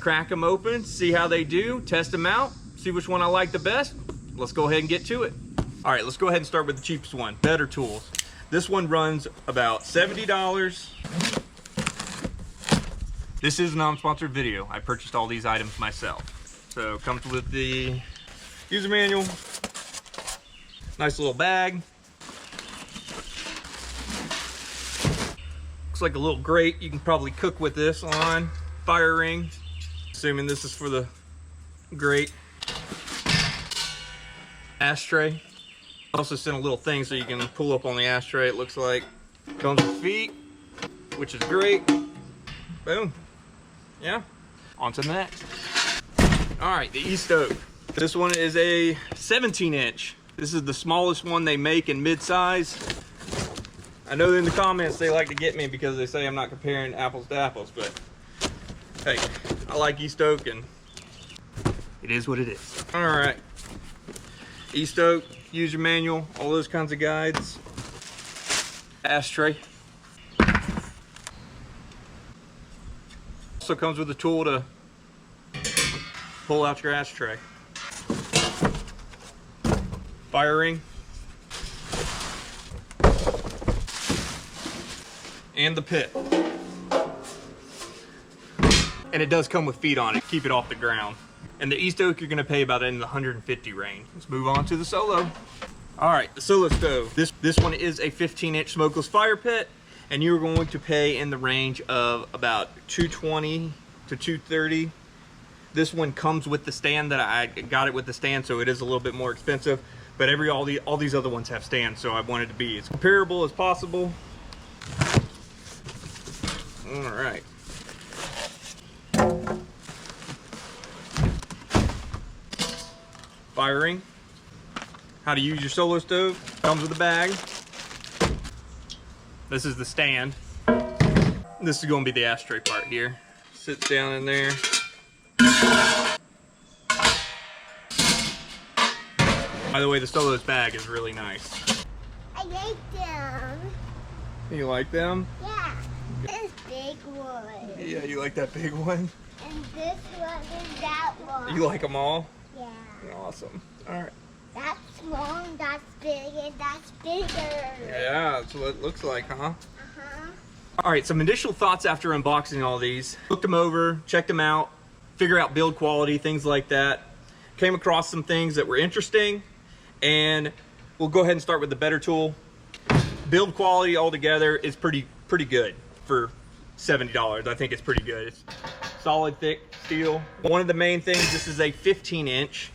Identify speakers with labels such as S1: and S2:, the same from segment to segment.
S1: crack them open, see how they do, test them out, see which one I like the best. Let's go ahead and get to it. All right, let's go ahead and start with the cheapest one, Bettertool. This one runs about $70. This is a non-sponsored video. I purchased all these items myself. So it comes with the user manual, nice little bag. Looks like a little grate. You can probably cook with this on. Fire ring, assuming this is for the grate. Ashtray. Also sent a little thing so you can pull up on the ashtray, it looks like. Comes with feet, which is great. Boom. Yeah, on to the next. All right, the e-stove. This one is a 17-inch. This is the smallest one they make in mid-size. I know in the comments they like to get me because they say I'm not comparing apples to apples, but hey, I like e-stove and it is what it is. All right, e-stove, user manual, all those kinds of guides. Ashtray. Also comes with a tool to pull out your ashtray. Fire ring. And the pit. And it does come with feet on it, keep it off the ground. And the e-stove, you're gonna pay about in the 150 range. Let's move on to the solo. All right, the solo stove. This one is a 15-inch smokeless fire pit, and you're going to pay in the range of about $220 to $230. This one comes with the stand that I got it with the stand, so it is a little bit more expensive. But all these other ones have stands, so I wanted to be as comparable as possible. All right. Fire ring. How to use your solo stove. Comes with a bag. This is the stand. This is going to be the ashtray part here. Sits down in there. By the way, the solo's bag is really nice.
S2: I like them.
S1: You like them?
S2: Yeah. This big one.
S1: Yeah, you like that big one?
S2: And this one and that one.
S1: You like them all?
S2: Yeah.
S1: Awesome. All right.
S2: That's small, that's big, and that's bigger.
S1: Yeah, that's what it looks like, huh?
S2: Uh-huh.
S1: All right, some initial thoughts after unboxing all these. Looked them over, checked them out, figure out build quality, things like that. Came across some things that were interesting, and we'll go ahead and start with the Bettertool. Build quality altogether is pretty good for $70. I think it's pretty good. It's solid, thick steel. One of the main things, this is a 15-inch,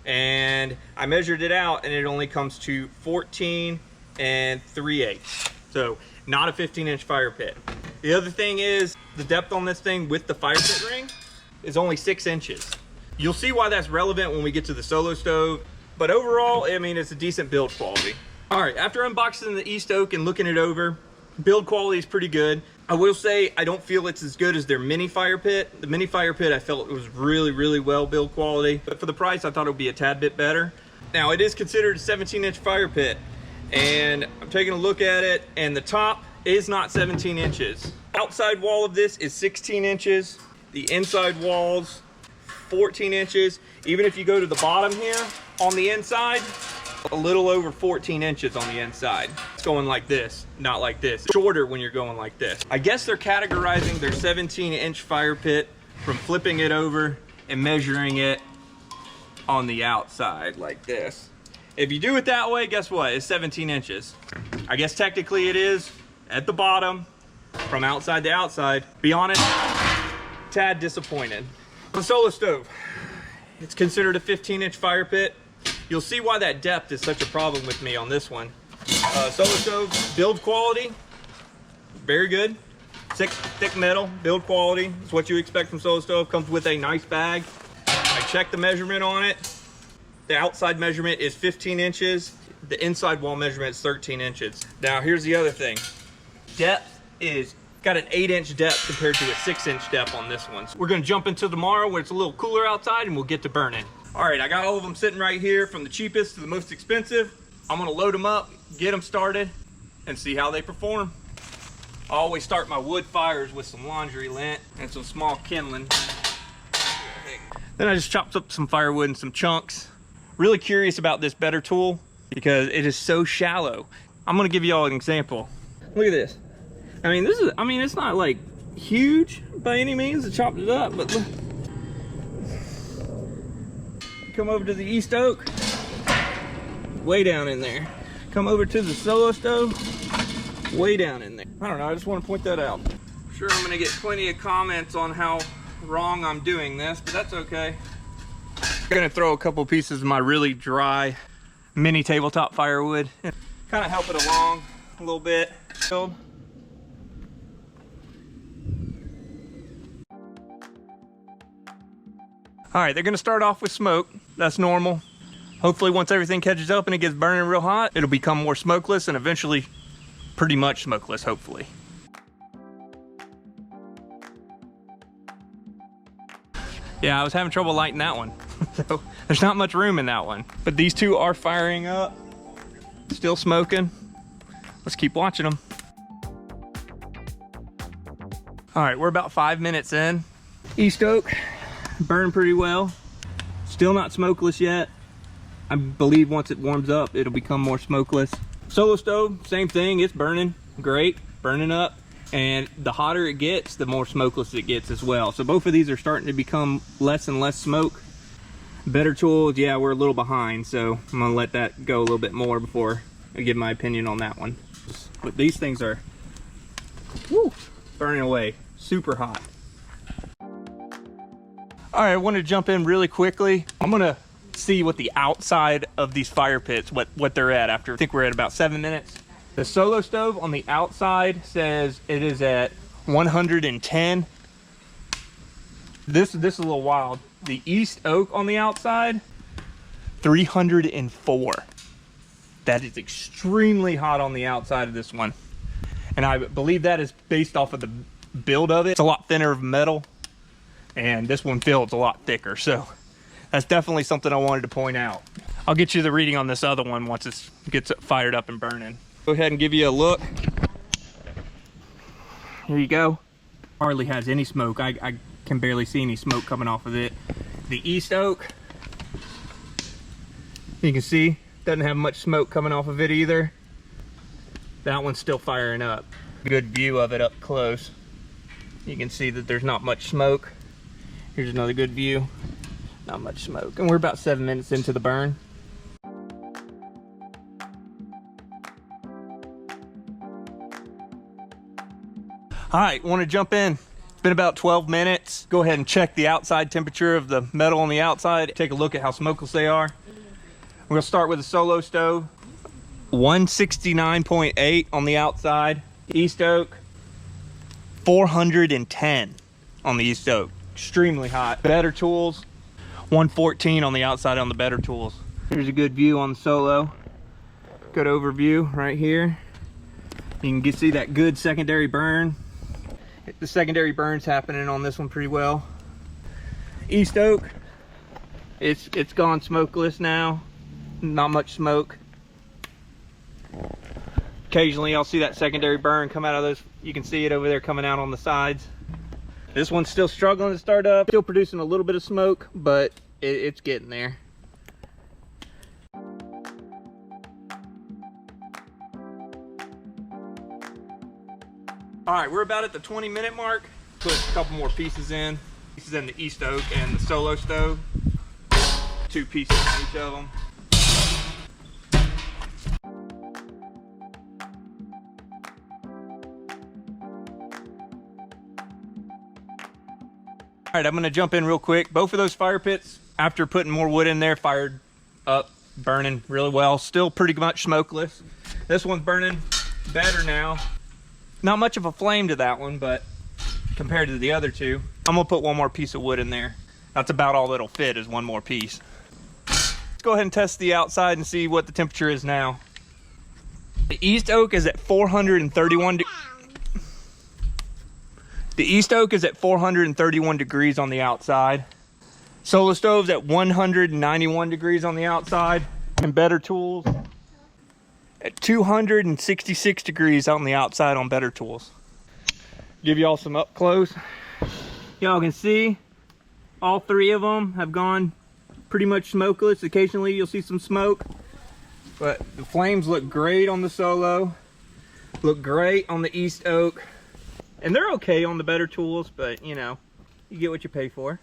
S1: and I measured it out, and it only comes to 14 3/8. So not a 15-inch fire pit. The other thing is the depth on this thing with the fire pit ring is only 6 inches. You'll see why that's relevant when we get to the solo stove, but overall, I mean, it's a decent build quality. All right, after unboxing the e-stove and looking it over, build quality is pretty good. I will say I don't feel it's as good as their mini fire pit. The mini fire pit, I felt it was really well build quality, but for the price, I thought it would be a tad bit better. Now, it is considered a 17-inch fire pit, and I'm taking a look at it, and the top is not 17 inches. Outside wall of this is 16 inches. The inside walls, 14 inches. Even if you go to the bottom here, on the inside, a little over 14 inches on the inside. It's going like this, not like this. Shorter when you're going like this. I guess they're categorizing their 17-inch fire pit from flipping it over and measuring it on the outside like this. If you do it that way, guess what? It's 17 inches. I guess technically it is at the bottom from outside to outside. Be honest, tad disappointed. The solo stove, it's considered a 15-inch fire pit. You'll see why that depth is such a problem with me on this one. Solo stove, build quality, very good. Thick metal, build quality. It's what you expect from solo stove. Comes with a nice bag. I checked the measurement on it. The outside measurement is 15 inches. The inside wall measurement is 13 inches. Now here's the other thing. Depth is got an 8-inch depth compared to a 6-inch depth on this one. So we're gonna jump into tomorrow when it's a little cooler outside and we'll get to burning. All right, I got all of them sitting right here from the cheapest to the most expensive. I'm gonna load them up, get them started, and see how they perform. I always start my wood fires with some laundry lint and some small kindling. Then I just chopped up some firewood in some chunks. Really curious about this Bettertool because it is so shallow. I'm gonna give you all an example. Look at this. I mean, it's not like huge by any means. I chopped it up, but look. Come over to the East Oak, way down in there. Come over to the Solo Stove, way down in there. I don't know, I just want to point that out. I'm sure I'm gonna get plenty of comments on how wrong I'm doing this, but that's okay. I'm gonna throw a couple pieces of my really dry mini tabletop firewood, kind of help it along a little bit. All right, they're gonna start off with smoke. That's normal. Hopefully once everything catches up and it gets burning real hot, it'll become more smokeless and eventually pretty much smokeless, hopefully. Yeah, I was having trouble lighting that one. So there's not much room in that one. But these two are firing up, still smoking. Let's keep watching them. All right, we're about 5 minutes in. East Oak, burned pretty well. Still not smokeless yet. I believe once it warms up, it'll become more smokeless. Solo Stove, same thing, it's burning, great, burning up. And the hotter it gets, the more smokeless it gets as well. So both of these are starting to become less and less smoke. Bettertool, yeah, we're a little behind, so I'm gonna let that go a little bit more before I give my opinion on that one. But these things are, woo, burning away, super hot. All right, I want to jump in really quickly. I'm gonna see what the outside of these fire pits, what they're at after, I think we're at about 7 minutes. The Solo Stove on the outside says it is at 110. This is a little wild. The East Oak on the outside, 304. That is extremely hot on the outside of this one. And I believe that is based off of the build of it. It's a lot thinner of metal, and this one feels a lot thicker. So that's definitely something I wanted to point out. I'll get you the reading on this other one once it gets fired up and burning. Go ahead and give you a look. Here you go. Hardly has any smoke. I can barely see any smoke coming off of it. The East Oak, you can see, doesn't have much smoke coming off of it either. That one's still firing up. Good view of it up close. You can see that there's not much smoke. Here's another good view. Not much smoke. And we're about 7 minutes into the burn. All right, want to jump in. It's been about 12 minutes. Go ahead and check the outside temperature of the metal on the outside. Take a look at how smokeless they are. We're gonna start with a Solo Stove. 169.8 on the outside. East Oak, 410 on the East Oak. Extremely hot. Bettertools, 114 on the outside on the Bettertools. Here's a good view on the Solo. Good overview right here. You can see that good secondary burn. The secondary burn's happening on this one pretty well. East Oak, it's gone smokeless now. Not much smoke. Occasionally I'll see that secondary burn come out of those. You can see it over there coming out on the sides. This one's still struggling to start up. Still producing a little bit of smoke, but it's getting there. All right, we're about at the 20-minute mark. Put a couple more pieces in. Pieces in the East Oak and the Solo Stove. 2 pieces in each of them. All right, I'm gonna jump in real quick. Both of those fire pits, after putting more wood in there, fired up, burning really well. Still pretty much smokeless. This one's burning better now. Not much of a flame to that one, but compared to the other two, I'm gonna put one more piece of wood in there. That's about all that'll fit is one more piece. Let's go ahead and test the outside and see what the temperature is now. The East Oak is at 431. The East Oak is at 431 degrees on the outside. Solo Stove's at 191 degrees on the outside. And Bettertools at 266 degrees on the outside on Bettertools. Give y'all some up close. Y'all can see All three of them have gone pretty much smokeless. Occasionally you'll see some smoke, but the flames look great on the Solo, look great on the East Oak, and they're okay on the Bettertools, but you know, you get what you pay for.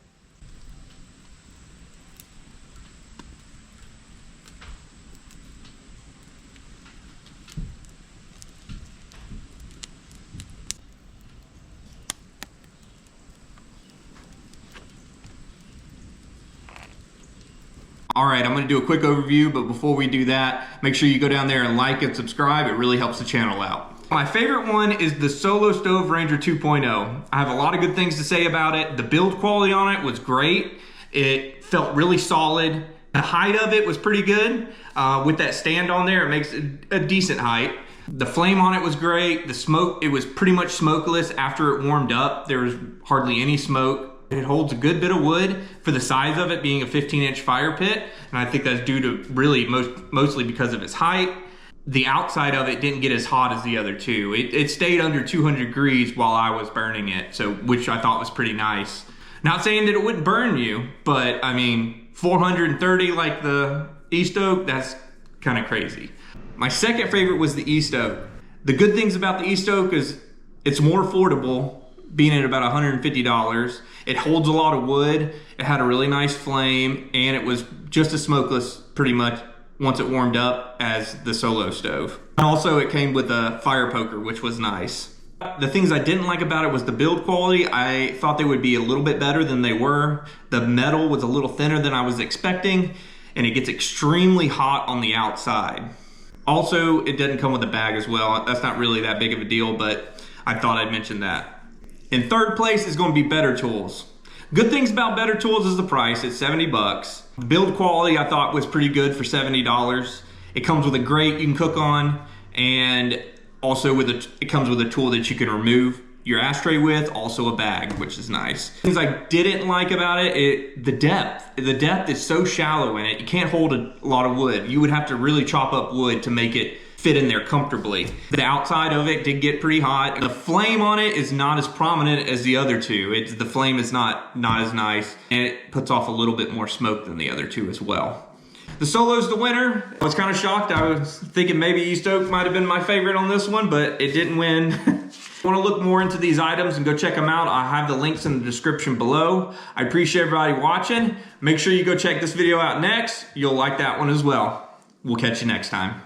S1: All right, I'm gonna do a quick overview, but before we do that, make sure you go down there and like and subscribe. It really helps the channel out. My favorite one is the Solo Stove Ranger 2.0. I have a lot of good things to say about it. The build quality on it was great. It felt really solid. The height of it was pretty good. With that stand on there, it makes it a decent height. The flame on it was great. The smoke, it was pretty much smokeless after it warmed up. There was hardly any smoke. It holds a good bit of wood for the size of it being a 15-inch fire pit, and I think that's due to really mostly because of its height. The outside of it didn't get as hot as the other two. It stayed under 200 degrees while I was burning it, so which I thought was pretty nice. Not saying that it wouldn't burn you, but I mean, 430 like the East Oak, that's kind of crazy. My second favorite was the East Oak. The good things about the East Oak is it's more affordable, being at about $150. It holds a lot of wood, it had a really nice flame, and it was just as smokeless pretty much once it warmed up as the Solo stove. And also it came with a fire poker, which was nice. The things I didn't like about it was the build quality. I thought they would be a little bit better than they were. The metal was a little thinner than I was expecting, and it gets extremely hot on the outside. Also, it doesn't come with a bag as well. That's not really that big of a deal, but I thought I'd mention that. In third place is going to be Bettertools. Good things about Bettertools is the price. It's 70 bucks. Build quality I thought was pretty good for $70. It comes with a grate you can cook on, and also it comes with a tool that you can remove your ashtray with, also a bag, which is nice. Things I didn't like about it, the depth. The depth is so shallow in it, you can't hold a lot of wood. You would have to really chop up wood to make it fit in there comfortably. The outside of it did get pretty hot. The flame on it is not as prominent as the other two. The flame is not as nice, and it puts off a little bit more smoke than the other two as well. The Solo's the winner. I was kind of shocked. I was thinking maybe East Oak might have been my favorite on this one, but it didn't win. If you want to look more into these items and go check them out, I have the links in the description below. I appreciate everybody watching. Make sure you go check this video out next. You'll like that one as well. We'll catch you next time.